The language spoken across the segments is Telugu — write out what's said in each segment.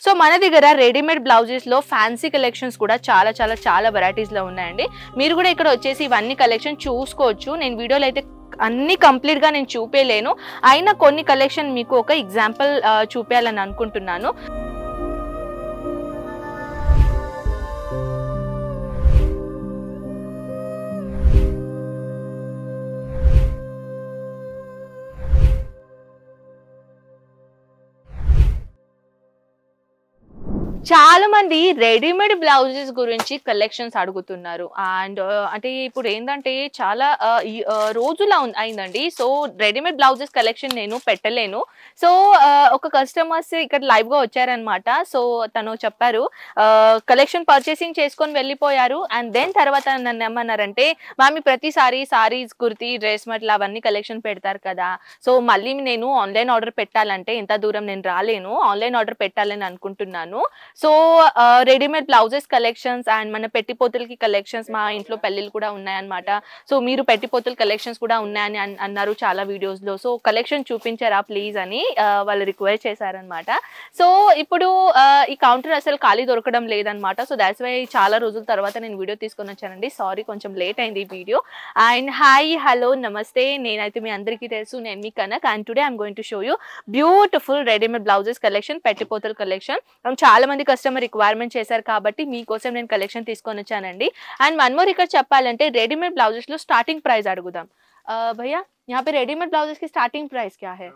సో మన దగ్గర రెడీమేడ్ బ్లౌజెస్ లో ఫ్యాన్సీ కలెక్షన్స్ కూడా చాలా వెరైటీస్ లో ఉన్నాయండి. మీరు కూడా ఇక్కడ వచ్చేసి ఇవన్నీ కలెక్షన్ చూసుకోవచ్చు. నేను వీడియోలో అయితే అన్ని కంప్లీట్ గా నేను చూపేయలేను, అయినా కొన్ని కలెక్షన్ మీకు ఒక ఎగ్జాంపుల్ చూపించాలని అనుకుంటున్నాను. చాలా మంది రెడీమేడ్ బ్లౌజెస్ గురించి కలెక్షన్స్ అడుగుతున్నారు. అండ్ అంటే ఇప్పుడు ఏంటంటే చాలా రోజులా అయిందండి. సో రెడీమేడ్ బ్లౌజెస్ కలెక్షన్ నేను పెట్టలేను. సో ఒక కస్టమర్స్ ఇక్కడ లైవ్ గా వచ్చారనమాట. సో తను చెప్పారు కలెక్షన్ పర్చేసింగ్ చేసుకొని వెళ్ళిపోయారు. అండ్ దెన్ తర్వాత నన్ను ఏమన్నారంటే, మామి ప్రతిసారి సారీస్, కుర్తీ, డ్రెస్ మెటీరియల్ అవన్నీ కలెక్షన్ పెడతారు కదా, సో మళ్ళీ నేను ఆన్లైన్ ఆర్డర్ పెట్టాలంటే ఇంత దూరం నేను రాలేను, ఆన్లైన్ ఆర్డర్ పెట్టాలని అనుకుంటున్నాను. So readymade blouses collections and మన పెట్టిపోతులకి కలెక్షన్స్, మా ఇంట్లో పెళ్ళిళ్ళు కూడా ఉన్నాయన్నమాట. సో మీరు పెట్టిపోతుల కలెక్షన్స్ కూడా ఉన్నాయని అన్నారు చాలా వీడియోస్ లో. సో కలెక్షన్ చూపించారా ప్లీజ్ అని వాళ్ళు రిక్వెస్ట్ చేశారనమాట. సో ఇప్పుడు ఈ కౌంటర్ అసలు ఖాళీ దొరకడం లేదనమాట. సో దాట్స్ వై చాలా రోజుల తర్వాత నేను వీడియో తీసుకొని వచ్చానండి. సారీ కొంచెం లేట్ అయింది ఈ వీడియో. అండ్ హాయ్, హలో, నమస్తే. నేనైతే మీ అందరికీ తెలుసు, నేను మీ Kanak. And today I'm going to show you beautiful readymade blouses collection, పెట్టిపోతుల కలెక్షన్. చాలా మంది కస్టమర్ రిక్వైర్మెంట్ చేశారు కాబట్టి మీకోసం నేను కలెక్షన్ తీసుకొని వచ్చానండి. అండ్ వన్ మోర్ ఇక్కడ చెప్పాలంటే రెడీమేడ్ బ్లౌజెస్ లో స్టార్టింగ్ ప్రైస్ అడుగుదాం. భయ్యా यहाँ पे रेडीमेड ब्लाउजेस की स्टार्टिंग प्राइस क्या है?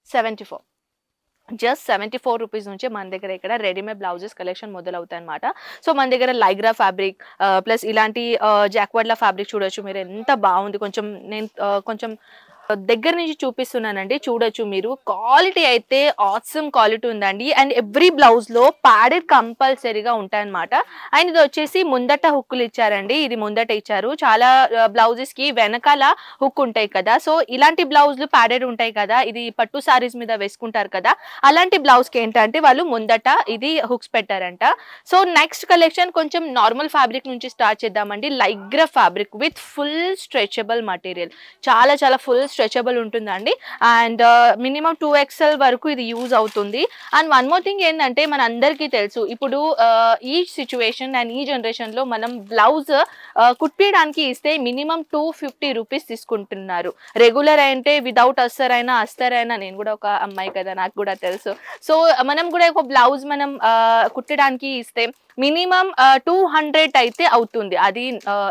74. జస్ట్ 74 రూపీస్ నుంచి మన దగ్గర ఇక్కడ రెడీమేడ్ బ్లౌజెస్ కలెక్షన్ మొదలవుతాయి అనమాట. సో మన దగ్గర లైగ్రా ఫ్యాబ్రిక్ ప్లస్ ఇలాంటి జాక్వర్డ్ల ఫ్యాబ్రిక్ చూడొచ్చు మీరు, ఎంత బాగుంది. నేను కొంచెం దగ్గర నుంచి చూపిస్తున్నానండి, చూడొచ్చు మీరు. క్వాలిటీ అయితే ఆసమ్ క్వాలిటీ ఉందండి. అండ్ ఎవ్రీ బ్లౌజ్ లో ప్యాడెడ్ కంపల్సరీగా ఉంటాయన్నమాట. అండ్ ఇది వచ్చేసి ముందట హుక్కులు ఇచ్చారండి, ఇది ముందట ఇచ్చారు. చాలా బ్లౌజెస్ కి వెనకాల హుక్ ఉంటాయి కదా, సో ఇలాంటి బ్లౌజ్లు ప్యాడెడ్ ఉంటాయి కదా, ఇది పట్టు సారీస్ మీద వేసుకుంటారు కదా, అలాంటి బ్లౌజ్ కి ఏంటంటే వాళ్ళు ముందట ఇది హుక్స్ పెట్టారంట. సో నెక్స్ట్ కలెక్షన్ కొంచెం నార్మల్ ఫ్యాబ్రిక్ నుంచి స్టార్ట్ చేద్దామండి. లైగ్రా fabric with full stretchable material, చాలా ఫుల్ స్ట్రెచబుల్ ఉంటుందండి. అండ్ మినిమం 2XL వరకు ఇది యూజ్ అవుతుంది. అండ్ వన్ మోర్ థింగ్ ఏంటంటే మన అందరికీ తెలుసు, ఇప్పుడు ఈ సిచ్యువేషన్ అండ్ ఈ జనరేషన్ లో మనం బ్లౌజ్ కుట్టియడానికి ఇస్తే మినిమం 250 రూపీస్ తీసుకుంటున్నారు. రెగ్యులర్ అంటే వితౌట్ అస్తర్ అయినా, నేను కూడా ఒక అమ్మాయి కదా, నాకు కూడా తెలుసు. సో మనం కూడా ఒక బ్లౌజ్ మనం కుట్టడానికి ఇస్తే మినిమం 200 అయితే అవుతుంది. అది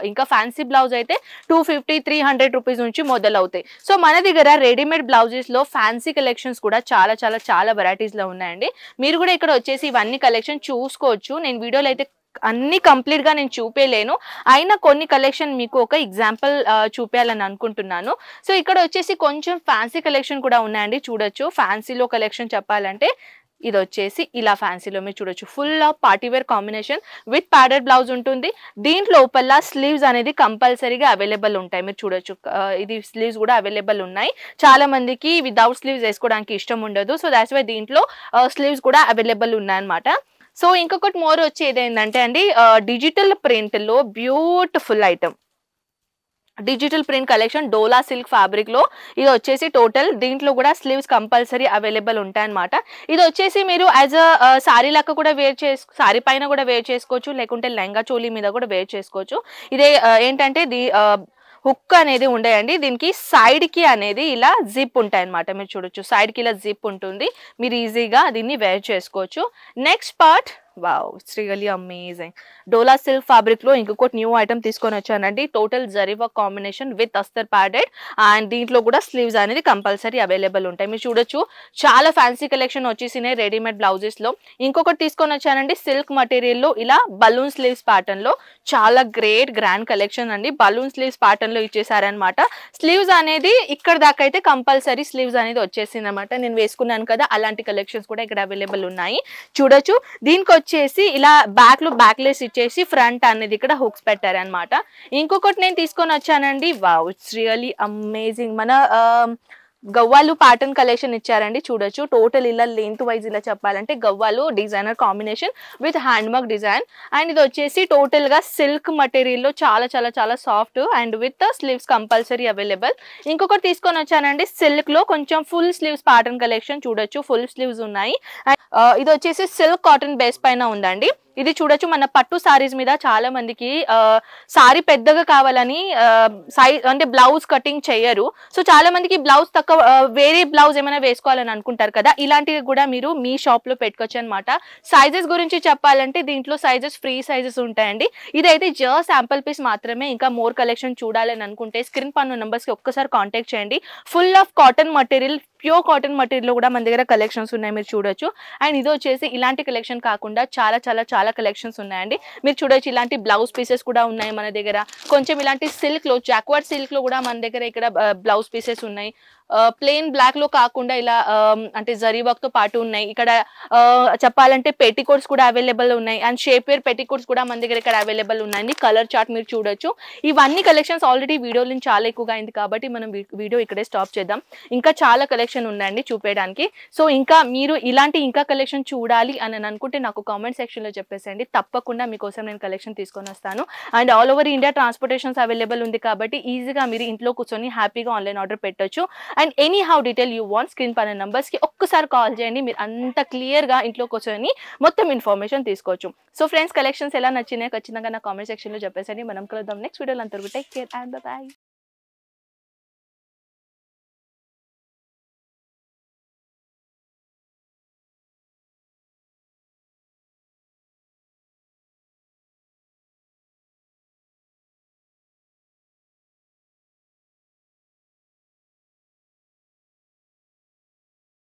ఇంకా ఫ్యాన్సీ బ్లౌజ్ అయితే 250-300 రూపీస్ నుంచి మొదలవుతాయి. సో మన దగ్గర రెడీమేడ్ బ్లౌజెస్ లో ఫ్యాన్సీ కలెక్షన్స్ కూడా చాలా వెరైటీస్ లో ఉన్నాయండి. మీరు కూడా ఇక్కడ వచ్చేసి ఇవన్నీ కలెక్షన్ చూసుకోవచ్చు. నేను వీడియోలో అయితే అన్ని కంప్లీట్ గా నేను చూపేయలేను, అయినా కొన్ని కలెక్షన్ మీకు ఒక ఎగ్జాంపుల్ చూపించాలని అనుకుంటున్నాను. సో ఇక్కడ వచ్చేసి కొంచెం ఫ్యాన్సీ కలెక్షన్ కూడా ఉన్నాయండి, చూడొచ్చు. ఫ్యాన్సీలో కలెక్షన్ చెప్పాలంటే ఇది వచ్చేసి ఇలా ఫ్యాన్సీలో మీరు చూడొచ్చు, full of party wear combination with padded blouse ఉంటుంది. దీంట్లో లోపల స్లీవ్స్ అనేది కంపల్సరీగా అవైలబుల్ ఉంటాయి, మీరు చూడొచ్చు. ఇది స్లీవ్స్ కూడా అవైలబుల్ ఉన్నాయి. చాలా మందికి వితౌట్ స్లీవ్స్ వేసుకోవడానికి ఇష్టం ఉండదు, సో దాట్స్ వై దీంట్లో స్లీవ్స్ కూడా అవైలబుల్ ఉన్నాయన్నమాట. సో ఇంకొకటి మోర్ వచ్చేది ఏంటంటే అండి, డిజిటల్ ప్రింట్ లో beautiful item, digital print collection Dola silk fabric లో ఇది వచ్చేసి టోటల్. దీంట్లో కూడా స్లీవ్స్ కంపల్సరీ అవైలబుల్ ఉంటాయన్నమాట. ఇది వచ్చేసి మీరు యాజ్ అ సారీ లెక్క కూడా సారీ పైన కూడా వేర్ చేసుకోవచ్చు, లేకుంటే లెంగా చోలీ మీద కూడా వేర్ చేసుకోవచ్చు. ఇదే ఏంటంటే హుక్ అనేది ఉండేయండి, దీనికి సైడ్ కి అనేది ఇలా జిప్ ఉంటాయి అనమాట, మీరు చూడొచ్చు. సైడ్ కి ఇలా జిప్ ఉంటుంది, మీరు ఈజీగా దీన్ని వేర్ చేసుకోవచ్చు. Next part, wow, it's really amazing. Dola silk fabric లో ఇంకొకటి న్యూ ఐటమ్ తీసుకొని వచ్చానండి. Total zari work combination with అస్తర్ ప్యాడెడ్. అండ్ దీంట్లో కూడా స్లీవ్స్ అనేది కంపల్సరీ అవైలబుల్ ఉంటాయి, మీరు చూడొచ్చు. చాలా ఫ్యాన్సీ కలెక్షన్ వచ్చేసినాయి రెడీమేడ్ బ్లౌజెస్ లో. ఇంకొకటి తీసుకొని వచ్చానండి సిల్క్ మటీరియల్ లో ఇలా బలూన్ స్లీవ్స్ ప్యాటర్న్ లో, చాలా గ్రాండ్ కలెక్షన్ అండి. బలూన్ స్లీవ్స్ ప్యాటర్న్ లో ఇచ్చేసారనమాట. స్లీవ్స్ అనేది ఇక్కడ దాకా అయితే కంపల్సరీ స్లీవ్స్ అనేది వచ్చేసింది అనమాట. నేను వేసుకున్నాను కదా, అలాంటి కలెక్షన్స్ కూడా ఇక్కడ అవైలబుల్ ఉన్నాయి, చూడొచ్చు. దీనికి వచ్చేసి ఇలా బ్యాక్ లెస్ ఇచ్చేసి ఫ్రంట్ అనేది ఇక్కడ హుక్స్ పెట్టారనమాట. ఇంకొకటి నేను తీసుకొని వచ్చానండి, వావ్, ఇట్స్ రియల్లీ అమేజింగ్. మన గవ్వాలు ప్యాటర్న్ కలెక్షన్ ఇచ్చారండి, చూడొచ్చు. టోటల్ ఇలా లెంత్ వైజ్ ఇలా చెప్పాలంటే గవ్వాలు designer combination with hand work design. And ఇది వచ్చేసి టోటల్ గా సిల్క్ మటీరియల్ లో చాలా చాలా చాలా soft and with sleeves compulsory available. ఇంకొకటి తీసుకొని వచ్చానండి సిల్క్ లో కొంచెం ఫుల్ స్లీవ్స్ ప్యాటర్న్ కలెక్షన్, చూడొచ్చు ఫుల్ స్లీవ్స్ ఉన్నాయి. ఇది వచ్చేసి సిల్క్ కాటన్ బేస్ పైన ఉందండి. ఇది చూడొచ్చు మన పట్టు సారీస్ మీద చాలా మందికి సారీ పెద్దగా కావాలని సైజ్ అంటే బ్లౌజ్ కటింగ్ చేయరు. సో చాలా మందికి బ్లౌజ్ తక్కువ వేరే బ్లౌజ్ ఏమైనా వేసుకోవాలని అనుకుంటారు కదా, ఇలాంటివి కూడా మీరు మీ షాప్ లో పెట్టుకోవచ్చు అనమాట. సైజెస్ గురించి చెప్పాలంటే దీంట్లో సైజెస్ ఫ్రీ సైజెస్ ఉంటాయండి. ఇదైతే జస్ట్ శాంపుల్ పీస్ మాత్రమే. ఇంకా మోర్ కలెక్షన్ చూడాలని అనుకుంటే స్క్రీన్ పన్ను నెంబర్స్ కి ఒక్కసారి కాంటాక్ట్ చేయండి. Full of cotton material, pure cotton material లో కూడా మన దగ్గర కలెక్షన్స్ ఉన్నాయి, మీరు చూడొచ్చు. అండ్ ఇది వచ్చేసి ఇలాంటి కలెక్షన్ కాకుండా చాలా చాలా చాలా కలెక్షన్స్ ఉన్నాయండి, మీరు చూడొచ్చు. ఇలాంటి బ్లౌజ్ పీసెస్ కూడా ఉన్నాయి మన దగ్గర. కొంచెం ఇలాంటి సిల్క్ లో, జాక్వర్డ్ సిల్క్ లో కూడా మన దగ్గర ఇక్కడ బ్లౌజ్ పీసెస్ ఉన్నాయి. ప్లెయిన్ బ్లాక్ లో కాకుండా ఇలా అంటే జరీ వర్క్ తో పాటు ఉన్నాయి. ఇక్కడ చెప్పాలంటే పెట్టికోట్స్ కూడా అవైలబుల్ ఉన్నాయి. అండ్ షేప్ వేర్ పెట్టికోట్స్ కూడా మన దగ్గర ఇక్కడ అవైలబుల్ ఉన్నాయండి. కలర్ చార్ట్ మీరు చూడొచ్చు. ఇవన్నీ కలెక్షన్స్ ఆల్రెడీ వీడియోలో చాలా ఎక్కువగా అయింది కాబట్టి మనం వీడియో ఇక్కడే స్టాప్ చేద్దాం. ఇంకా చాలా కలెక్షన్ ఉందండి చూపేయడానికి. సో ఇంకా మీరు ఇలాంటి ఇంకా కలెక్షన్ చూడాలి అని అనుకుంటే నాకు కామెంట్ సెక్షన్ లో చెప్పేసేయండి, తప్పకుండా మీకోసం నేను కలెక్షన్ తీసుకొని వస్తాను. And all over India transportations available ఉంది కాబట్టి ఈజీగా మీరు ఇంట్లో కూర్చొని హ్యాపీగా ఆన్లైన్ ఆర్డర్ పెట్టొచ్చు. And any how detail you want screen పైన నంబర్స్ కి ఒక్కసారి కాల్ చేయండి, మీరు అంత క్లియర్ గా ఇంట్లో కూర్చొని మొత్తం ఇన్ఫర్మేషన్ తీసుకోవచ్చు. సో ఫ్రెండ్స్, కలెక్షన్స్ ఎలా నచ్చినాయో ఖచ్చితంగా నా కామెంట్ సెక్షన్ లో చెప్పేసండి. మనం కలుద్దాం నెక్స్ట్ వీడియోలో. అంతవరకు టేక్ కేర్ అండ్ బై.